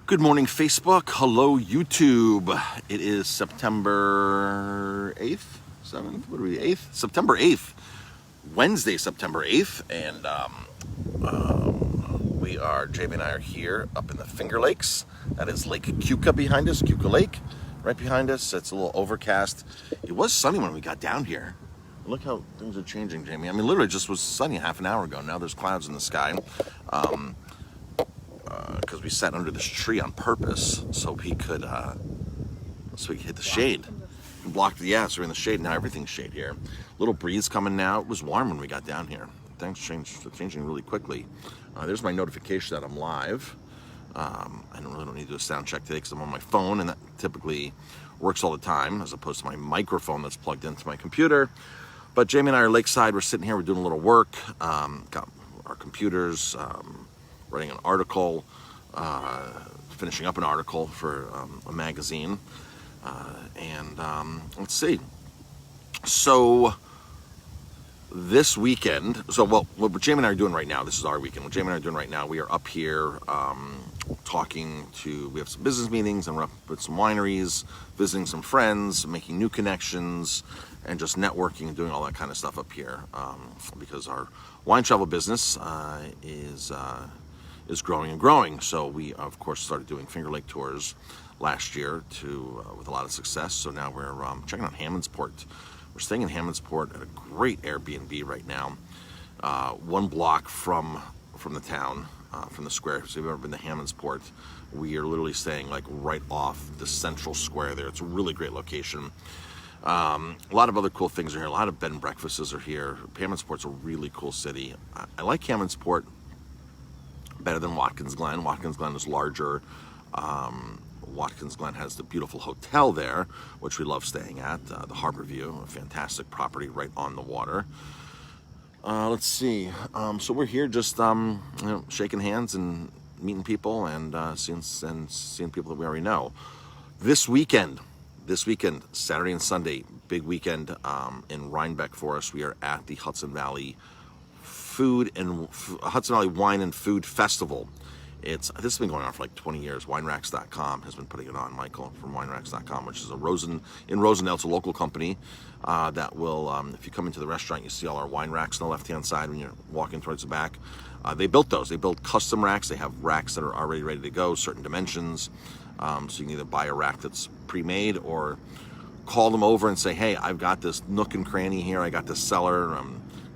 Good morning, Facebook. Hello, YouTube. It is September 8th, 7th, what are we, 8th? September 8th, Wednesday, September 8th. And Jamie and I are here up in the Finger Lakes. That is Lake Keuka behind us, Keuka Lake, right behind us. It's a little overcast. It was sunny when we got down here. Look how things are changing, Jamie. I mean, literally just was sunny half an hour ago. Now there's clouds in the sky. Because we sat under this tree on purpose so we could hit the shade. So we're in the shade. Now everything's shade here. Little breeze coming now. It was warm when we got down here. Things changing really quickly. There's my notification that I'm live. I don't need to do a sound check today because I'm on my phone, and that typically works all the time as opposed to my microphone that's plugged into my computer. But Jamie and I are Lakeside. We're sitting here. We're doing a little work. Got our computers. Writing an article, finishing up an article for a magazine, and let's see. So this weekend, what Jamie and I are doing right now, this is our weekend. What Jamie and I are doing right now, we are up here we have some business meetings, and we're up with some wineries, visiting some friends, making new connections, and just networking and doing all that kind of stuff up here, because our wine travel business is growing and growing. So we, of course, started doing Finger Lake tours last year with a lot of success. So now we're checking out Hammondsport. We're staying in Hammondsport at a great Airbnb right now, 1 block from the town, from the square. So if you've ever been to Hammondsport, we are literally staying like right off the central square there. It's a really great location. A lot of other cool things are here. A lot of bed and breakfasts are here. Hammondsport's a really cool city. I like Hammondsport better than Watkins Glen. Watkins Glen is larger. Watkins Glen has the beautiful hotel there, which we love staying at, the Harbor View, a fantastic property right on the water. Let's see. So we're here just shaking hands and meeting people and seeing people that we already know. This weekend, Saturday and Sunday, big weekend in Rhinebeck for us. We are at the Hudson Valley Wine and Food Festival. This has been going on for like 20 years. WineRacks.com has been putting it on. Michael from WineRacks.com, which is in Rosendale. It's a local company that will, if you come into the restaurant, you see all our wine racks on the left-hand side when you're walking towards the back. They built those. They built custom racks. They have racks that are already ready to go, certain dimensions. So you can either buy a rack that's pre-made or call them over and say, hey, I've got this nook and cranny here. I got this cellar.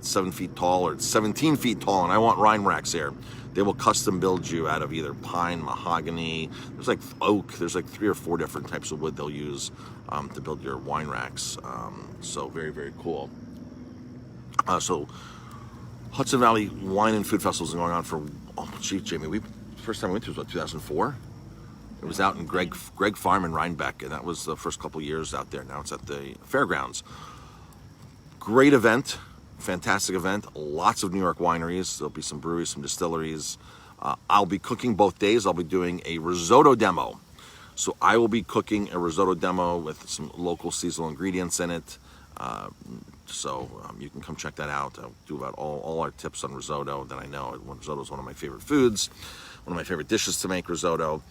7 feet tall or 17 feet tall, and I want wine racks here. They will custom build you out of either pine, mahogany. There's like oak. There's like 3 or 4 different types of wood they'll use to build your wine racks. So very, very cool. So Hudson Valley Wine and Food Festival is going on for, Jamie, first time we went to was what, 2004? It was out in Greg Farm in Rhinebeck, and that was the first couple years out there. Now it's at the fairgrounds. Great event. Fantastic event. Lots of New York wineries. There'll be some breweries, some distilleries. I'll be cooking both days. I'll be doing a risotto demo. So I will be cooking a risotto demo with some local seasonal ingredients in it. So you can come check that out. I'll do about all our tips on risotto that I know. Risotto is one of my favorite foods, one of my favorite dishes to make, risotto.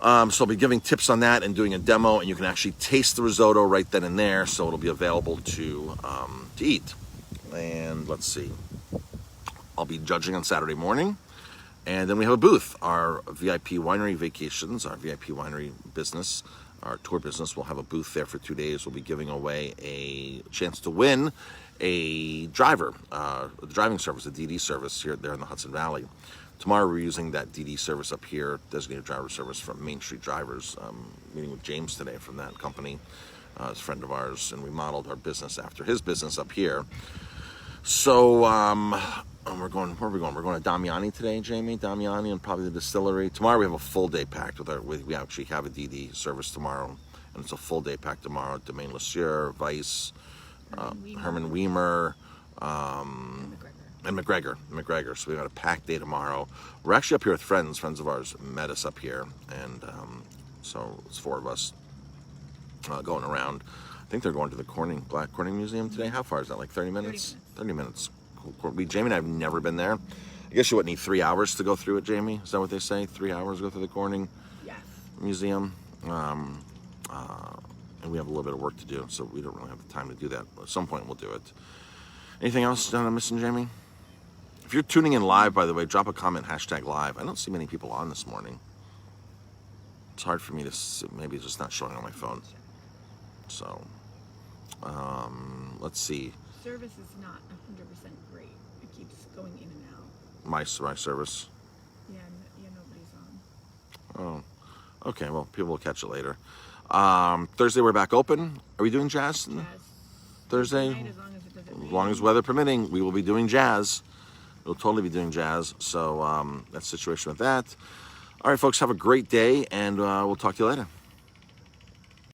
So I'll be giving tips on that and doing a demo, and you can actually taste the risotto right then and there. So it'll be available to eat. And let's see, I'll be judging on Saturday morning, and then we have a booth. Our VIP winery vacations, our VIP winery business, our tour business will have a booth there for 2 days. We'll be giving away a chance to win a driver, the driving service, the DD service there in the Hudson Valley. Tomorrow we're using that DD service up here, designated driver service from Main Street Drivers. Meeting with James today from that company, he's a friend of ours, and we modeled our business after his business up here. So where are we going? We're going to Damiani today, Jamie. Damiani and probably the distillery. Tomorrow we have a full day packed we actually have a DD service tomorrow, and it's a full day packed tomorrow. Domaine Lesieur, Weiss, Herman Weimer, and McGregor. So we got a packed day tomorrow. We're actually up here with friends of ours met us up here, and so it's 4 of us going around. I think they're going to the Black Corning Museum today. How far is that? Like 30 minutes? 30 minutes. Jamie and I have never been there. I guess you wouldn't need 3 hours to go through it, Jamie. Is that what they say? 3 hours to go through the Corning Yes. Museum. And we have a little bit of work to do, so we don't really have the time to do that. At some point, we'll do it. Anything else that I'm missing, Jamie? If you're tuning in live, by the way, drop a comment, #live. I don't see many people on this morning. It's hard for me to see. Maybe it's just not showing on my phone. So, let's see. Service is not 100% great. It keeps going in and out. My service. Yeah, nobody's on. Oh, okay. Well, people will catch it later. Thursday we're back open. Are we doing jazz? Jazz. Thursday? Tonight, as long as it doesn't rain. As long as weather permitting, we will be doing jazz. We'll totally be doing jazz. So that's the situation with that. All right, folks, have a great day, and we'll talk to you later.